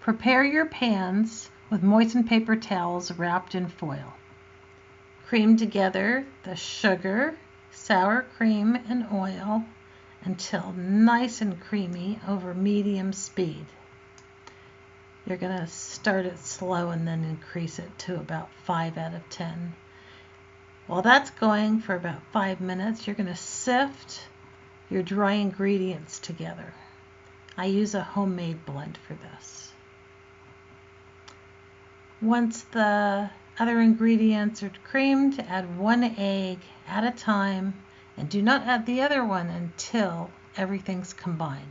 Prepare your pans with moistened paper towels wrapped in foil. Cream together the sugar, sour cream, and oil until nice and creamy over medium speed. You're going to start it slow and then increase it to about 5 out of 10. While that's going for about 5 minutes, you're going to sift your dry ingredients together. I use a homemade blend for this. Once the other ingredients are creamed, add 1 egg at a time, and do not add the other one until everything's combined.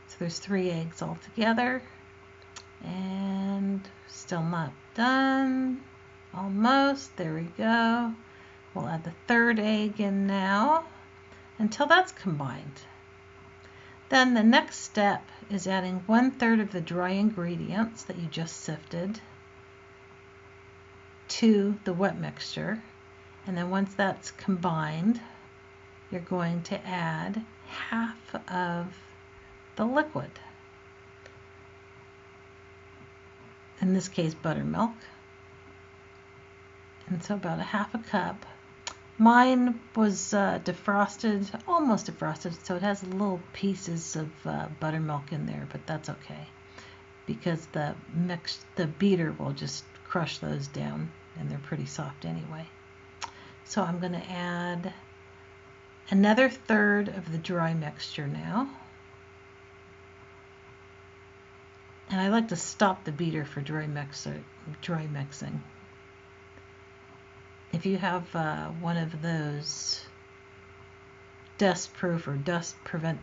So there's 3 eggs all together, and still not done. Almost. There we go. We'll add the 3rd egg in now until that's combined. Then the next step is adding 1/3 of the dry ingredients that you just sifted to the wet mixture. And then once that's combined, you're going to add half of the liquid. In this case, buttermilk. And so about 1/2 cup. Mine was defrosted, almost defrosted, so it has little pieces of buttermilk in there, but that's okay because the beater will just crush those down, and they're pretty soft anyway. So I'm going to add another 1/3 of the dry mixture now. And I like to stop the beater for dry mixing. If you have one of those dust-proof or prevent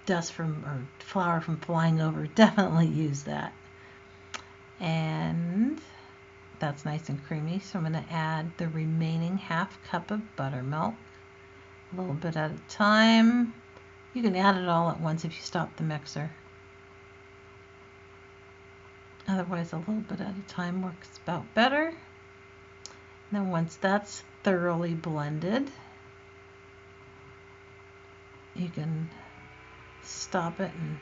dust from or flour from flying over, definitely use that. And that's nice and creamy. So I'm going to add the remaining 1/2 cup of buttermilk, a little bit at a time. You can add it all at once if you stop the mixer. Otherwise, a little bit at a time works about better. Then once that's thoroughly blended, you can stop it and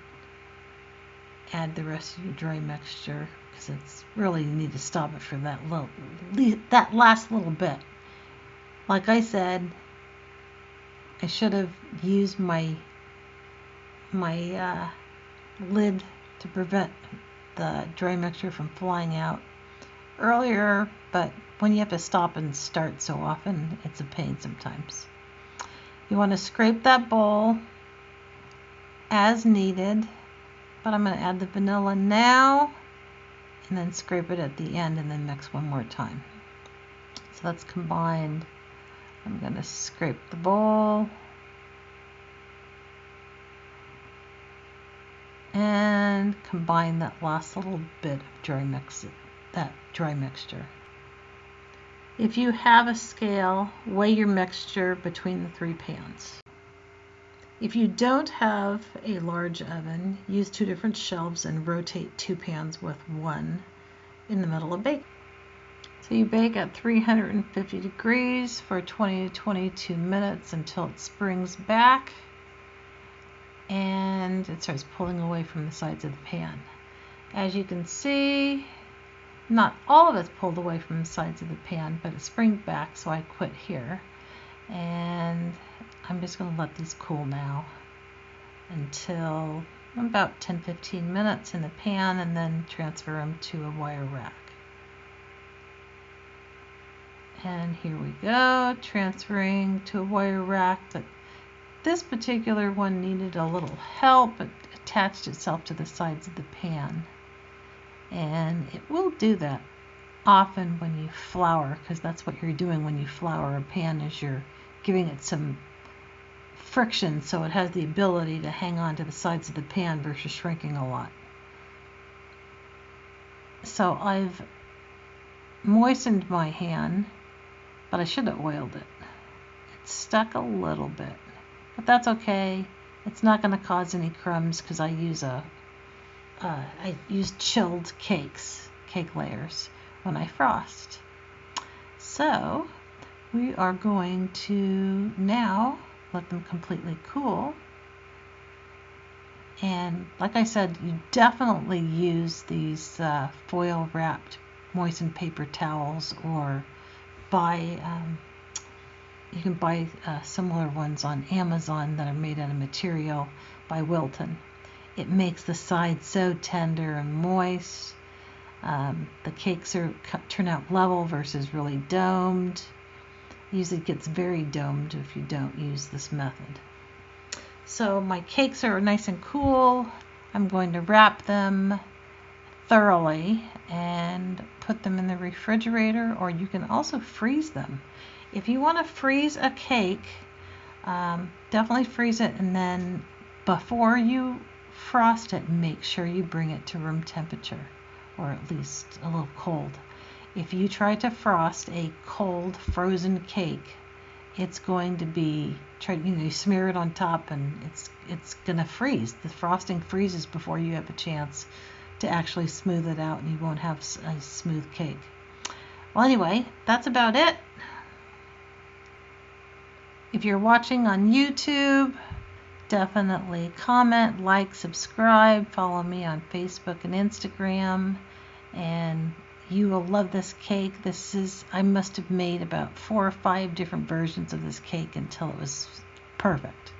add the rest of your dry mixture, because it's really, you need to stop it for that last little bit. Like I said, I should have used my lid to prevent the dry mixture from flying out earlier, but when you have to stop and start so often, it's a pain sometimes. You want to scrape that bowl as needed, but I'm going to add the vanilla now and then scrape it at the end and then mix one more time. So that's combined. I'm going to scrape the bowl and combine that last little bit of dry mixture. If you have a scale, weigh your mixture between the 3 pans. If you don't have a large oven, use 2 different shelves and rotate 2 pans with one in the middle of baking. So you bake at 350 degrees for 20 to 22 minutes until it springs back and it starts pulling away from the sides of the pan. As you can see, not all of it's pulled away from the sides of the pan, but it springs back, so I quit here. And I'm just going to let these cool now until about 10-15 minutes in the pan, and then transfer them to a wire rack. And here we go, transferring to a wire rack, but this particular one needed a little help. It attached itself to the sides of the pan. And it will do that often when you flour, because that's what you're doing when you flour a pan, is you're giving it some friction so it has the ability to hang on to the sides of the pan versus shrinking a lot. So I've moistened my hand, but I should have oiled it. It's stuck a little bit, but that's okay. It's not going to cause any crumbs because I use chilled cake layers when I frost. So we are going to now let them completely cool And like I said, you definitely use these foil wrapped moistened paper towels, or you can buy similar ones on Amazon that are made out of material by Wilton. It makes the sides so tender and moist. The cakes turn out level versus really domed. Usually gets very domed if you don't use this method. So my cakes are nice and cool. I'm going to wrap them thoroughly and put them in the refrigerator, or you can also freeze them. If you want to freeze a cake, definitely freeze it, and then before you frost it, make sure you bring it to room temperature, or at least a little cold. If you try to frost a cold frozen cake, it's going to be you smear it on top and it's gonna freeze. The frosting freezes before you have a chance to actually smooth it out, and you won't have a smooth cake. Well, anyway, that's about it. If you're watching on YouTube, definitely comment, like, subscribe, follow me on Facebook and Instagram, and you will love this cake. I must have made about 4 or 5 different versions of this cake until it was perfect.